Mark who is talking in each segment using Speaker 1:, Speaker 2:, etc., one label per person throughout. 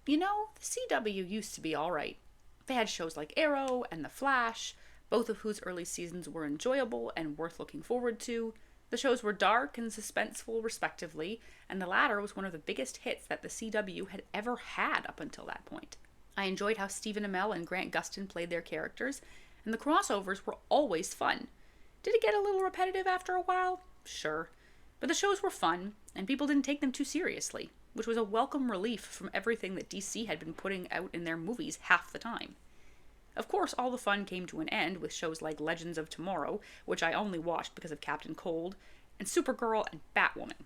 Speaker 1: The CW used to be alright. They had shows like Arrow and The Flash, both of whose early seasons were enjoyable and worth looking forward to. The shows were dark and suspenseful, respectively, and the latter was one of the biggest hits that the CW had ever had up until that point. I enjoyed how Stephen Amell and Grant Gustin played their characters, and the crossovers were always fun. Did it get a little repetitive after a while? Sure. But the shows were fun, and people didn't take them too seriously, which was a welcome relief from everything that DC had been putting out in their movies half the time. Of course, all the fun came to an end with shows like Legends of Tomorrow, which I only watched because of Captain Cold, and Supergirl and Batwoman.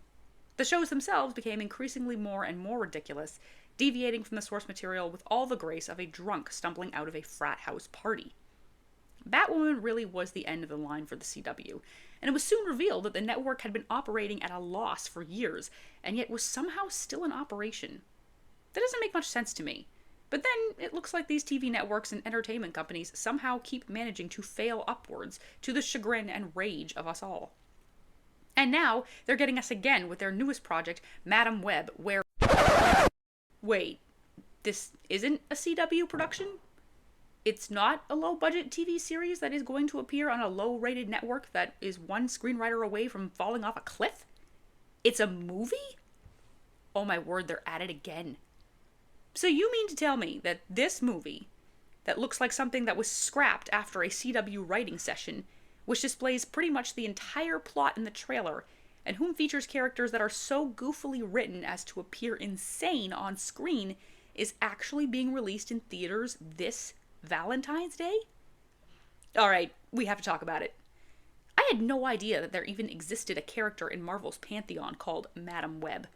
Speaker 1: The shows themselves became increasingly more and more ridiculous, deviating from the source material with all the grace of a drunk stumbling out of a frat house party. Batwoman really was the end of the line for the CW, and it was soon revealed that the network had been operating at a loss for years, and yet was somehow still in operation. That doesn't make much sense to me. But then it looks like these TV networks and entertainment companies somehow keep managing to fail upwards to the chagrin and rage of us all. And now they're getting us again with their newest project, Madam Web, where... Wait, this isn't a CW production? It's not a low-budget TV series that is going to appear on a low-rated network that is one screenwriter away from falling off a cliff? It's a movie? Oh my word, they're at it again. So you mean to tell me that this movie, that looks like something that was scrapped after a CW writing session, which displays pretty much the entire plot in the trailer, and whom features characters that are so goofily written as to appear insane on screen, is actually being released in theaters this Valentine's Day? Alright, we have to talk about it. I had no idea that there even existed a character in Marvel's pantheon called Madam Web.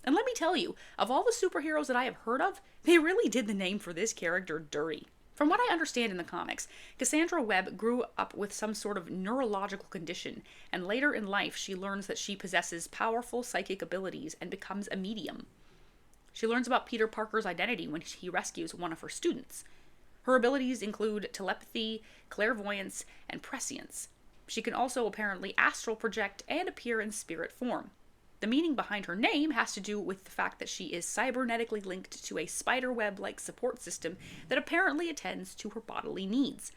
Speaker 1: And let me tell you, of all the superheroes that I have heard of, they really did the name for this character dirty. From what I understand in the comics, Cassandra Web grew up with some sort of neurological condition, and later in life she learns that she possesses powerful psychic abilities and becomes a medium. She learns about Peter Parker's identity when he rescues one of her students. Her abilities include telepathy, clairvoyance, and prescience. She can also apparently astral project and appear in spirit form. The meaning behind her name has to do with the fact that she is cybernetically linked to a spider-web-like support system that apparently attends to her bodily needs.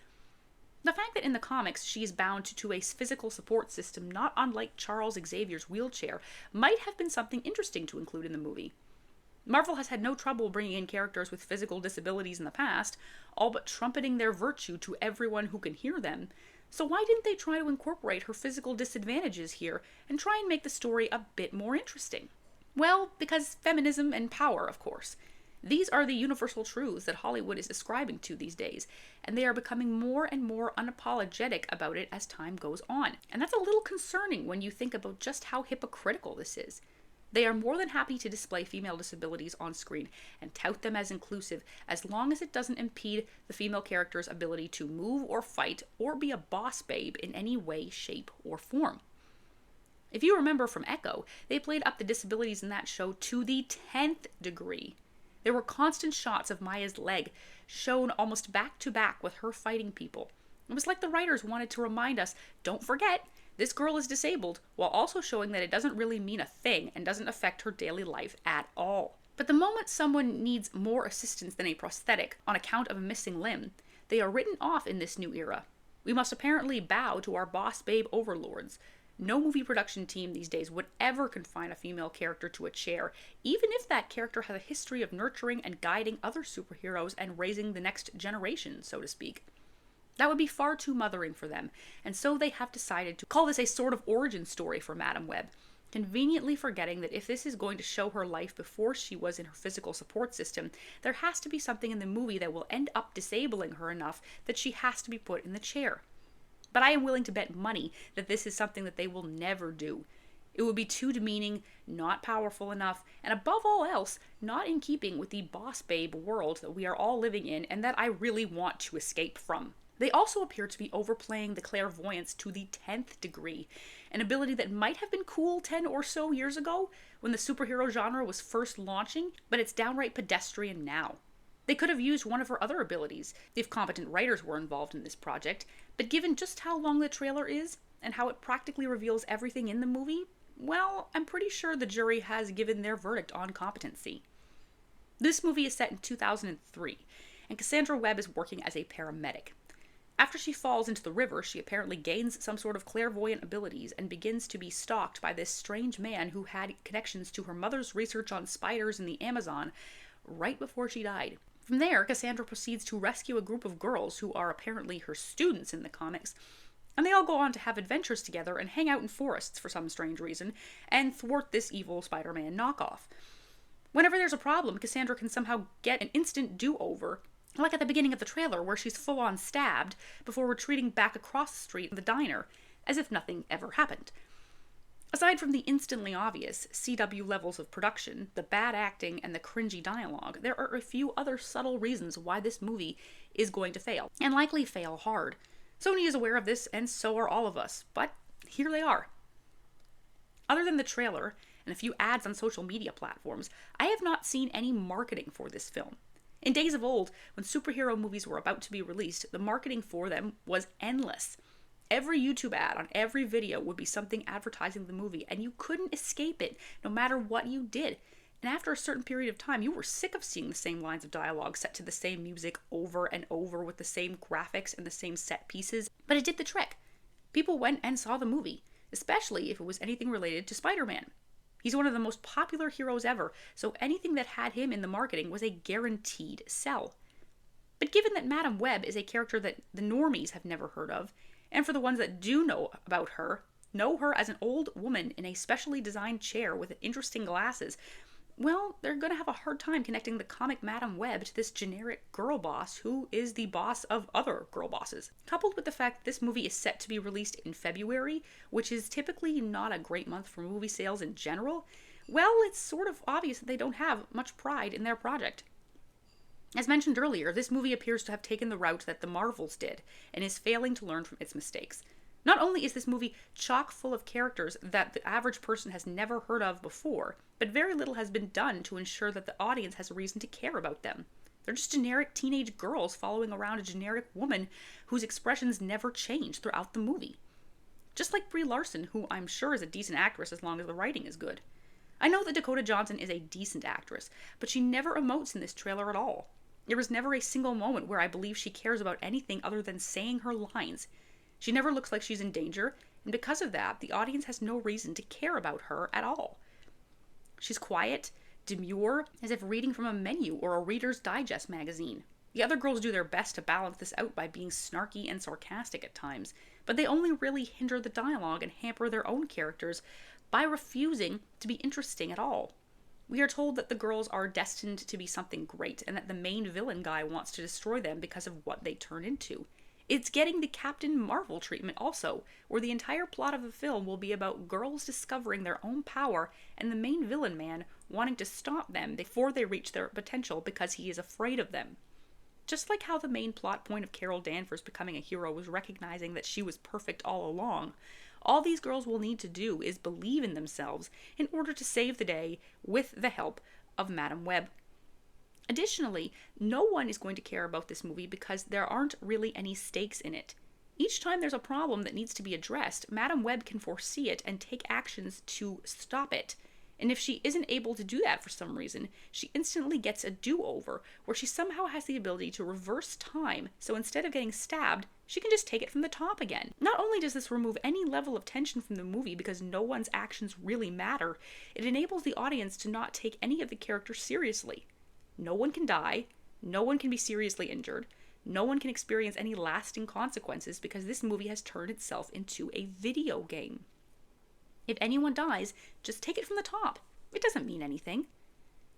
Speaker 1: The fact that in the comics she is bound to a physical support system not unlike Charles Xavier's wheelchair might have been something interesting to include in the movie. Marvel has had no trouble bringing in characters with physical disabilities in the past, all but trumpeting their virtue to everyone who can hear them. So why didn't they try to incorporate her physical disadvantages here and try and make the story a bit more interesting? Well, because feminism and power, of course. These are the universal truths that Hollywood is ascribing to these days, and they are becoming more and more unapologetic about it as time goes on. And that's a little concerning when you think about just how hypocritical this is. They are more than happy to display female disabilities on screen and tout them as inclusive as long as it doesn't impede the female character's ability to move or fight or be a boss babe in any way, shape, or form. If you remember from Echo, they played up the disabilities in that show to the 10th degree. There were constant shots of Maya's leg shown almost back to back with her fighting people. It was like the writers wanted to remind us, don't forget, this girl is disabled, while also showing that it doesn't really mean a thing and doesn't affect her daily life at all. But the moment someone needs more assistance than a prosthetic on account of a missing limb, they are written off in this new era. We must apparently bow to our boss babe overlords. No movie production team these days would ever confine a female character to a chair, even if that character has a history of nurturing and guiding other superheroes and raising the next generation, so to speak. That would be far too mothering for them, and so they have decided to call this a sort of origin story for Madam Web, conveniently forgetting that if this is going to show her life before she was in her physical support system, there has to be something in the movie that will end up disabling her enough that she has to be put in the chair. But I am willing to bet money that this is something that they will never do. It would be too demeaning, not powerful enough, and above all else, not in keeping with the boss babe world that we are all living in and that I really want to escape from. They also appear to be overplaying the clairvoyance to the 10th degree, an ability that might have been cool 10 or so years ago when the superhero genre was first launching, but it's downright pedestrian now. They could have used one of her other abilities if competent writers were involved in this project, but given just how long the trailer is and how it practically reveals everything in the movie, well, I'm pretty sure the jury has given their verdict on competency. This movie is set in 2003, and Cassandra Web is working as a paramedic. After she falls into the river, she apparently gains some sort of clairvoyant abilities and begins to be stalked by this strange man who had connections to her mother's research on spiders in the Amazon right before she died. From there, Cassandra proceeds to rescue a group of girls who are apparently her students in the comics, and they all go on to have adventures together and hang out in forests for some strange reason, and thwart this evil Spider-Man knockoff. Whenever there's a problem, Cassandra can somehow get an instant do-over, like at the beginning of the trailer where she's full-on stabbed before retreating back across the street in the diner, as if nothing ever happened. Aside from the instantly obvious CW levels of production, the bad acting, and the cringy dialogue, there are a few other subtle reasons why this movie is going to fail, and likely fail hard. Sony is aware of this, and so are all of us, but here they are. Other than the trailer and a few ads on social media platforms, I have not seen any marketing for this film. In days of old, when superhero movies were about to be released, the marketing for them was endless. Every YouTube ad on every video would be something advertising the movie, and you couldn't escape it, no matter what you did. And after a certain period of time, you were sick of seeing the same lines of dialogue set to the same music over and over with the same graphics and the same set pieces. But it did the trick. People went and saw the movie, especially if it was anything related to Spider-Man. He's one of the most popular heroes ever, so anything that had him in the marketing was a guaranteed sell. But given that Madam Web is a character that the normies have never heard of, and for the ones that do know about her, know her as an old woman in a specially designed chair with interesting glasses, well, they're going to have a hard time connecting the comic Madam Web to this generic girl boss who is the boss of other girl bosses. Coupled with the fact that this movie is set to be released in February, which is typically not a great month for movie sales in general, well, it's sort of obvious that they don't have much pride in their project. As mentioned earlier, this movie appears to have taken the route that the Marvels did, and is failing to learn from its mistakes. Not only is this movie chock full of characters that the average person has never heard of before, but very little has been done to ensure that the audience has a reason to care about them. They're just generic teenage girls following around a generic woman whose expressions never change throughout the movie. Just like Brie Larson, who I'm sure is a decent actress as long as the writing is good. I know that Dakota Johnson is a decent actress, but she never emotes in this trailer at all. There was never a single moment where I believe she cares about anything other than saying her lines. She never looks like she's in danger, and because of that, the audience has no reason to care about her at all. She's quiet, demure, as if reading from a menu or a Reader's Digest magazine. The other girls do their best to balance this out by being snarky and sarcastic at times, but they only really hinder the dialogue and hamper their own characters by refusing to be interesting at all. We are told that the girls are destined to be something great, and that the main villain guy wants to destroy them because of what they turn into. It's getting the Captain Marvel treatment also, where the entire plot of the film will be about girls discovering their own power and the main villain man wanting to stop them before they reach their potential because he is afraid of them. Just like how the main plot point of Carol Danvers becoming a hero was recognizing that she was perfect all along, all these girls will need to do is believe in themselves in order to save the day with the help of Madam Web. Additionally, no one is going to care about this movie because there aren't really any stakes in it. Each time there's a problem that needs to be addressed, Madam Web can foresee it and take actions to stop it. And if she isn't able to do that for some reason, she instantly gets a do-over, where she somehow has the ability to reverse time, so instead of getting stabbed, she can just take it from the top again. Not only does this remove any level of tension from the movie because no one's actions really matter, it enables the audience to not take any of the characters seriously. No one can die, no one can be seriously injured, no one can experience any lasting consequences because this movie has turned itself into a video game. If anyone dies, just take it from the top. It doesn't mean anything.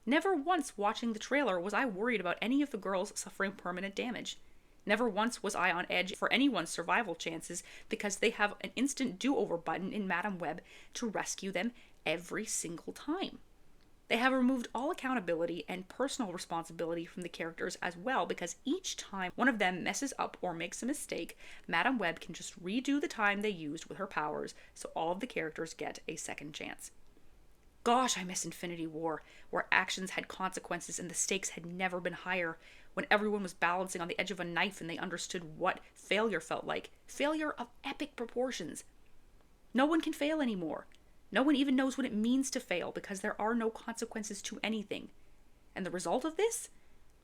Speaker 1: Never once watching the trailer was I worried about any of the girls suffering permanent damage. Never once was I on edge for anyone's survival chances because they have an instant do-over button in Madam Web to rescue them every single time. They have removed all accountability and personal responsibility from the characters as well because each time one of them messes up or makes a mistake, Madam Web can just redo the time they used with her powers so all of the characters get a second chance. Gosh, I miss Infinity War, where actions had consequences and the stakes had never been higher, when everyone was balancing on the edge of a knife and they understood what failure felt like. Failure of epic proportions. No one can fail anymore. No one even knows what it means to fail because there are no consequences to anything. And the result of this?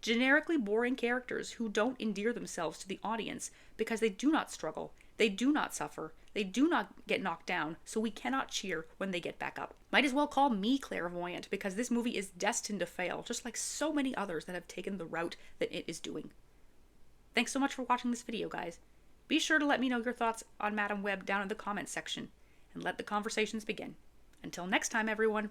Speaker 1: Generically boring characters who don't endear themselves to the audience because they do not struggle, they do not suffer, they do not get knocked down, so we cannot cheer when they get back up. Might as well call me clairvoyant, because this movie is destined to fail, just like so many others that have taken the route that it is doing. Thanks so much for watching this video, guys. Be sure to let me know your thoughts on Madam Web down in the comments section, and let the conversations begin. Until next time, everyone.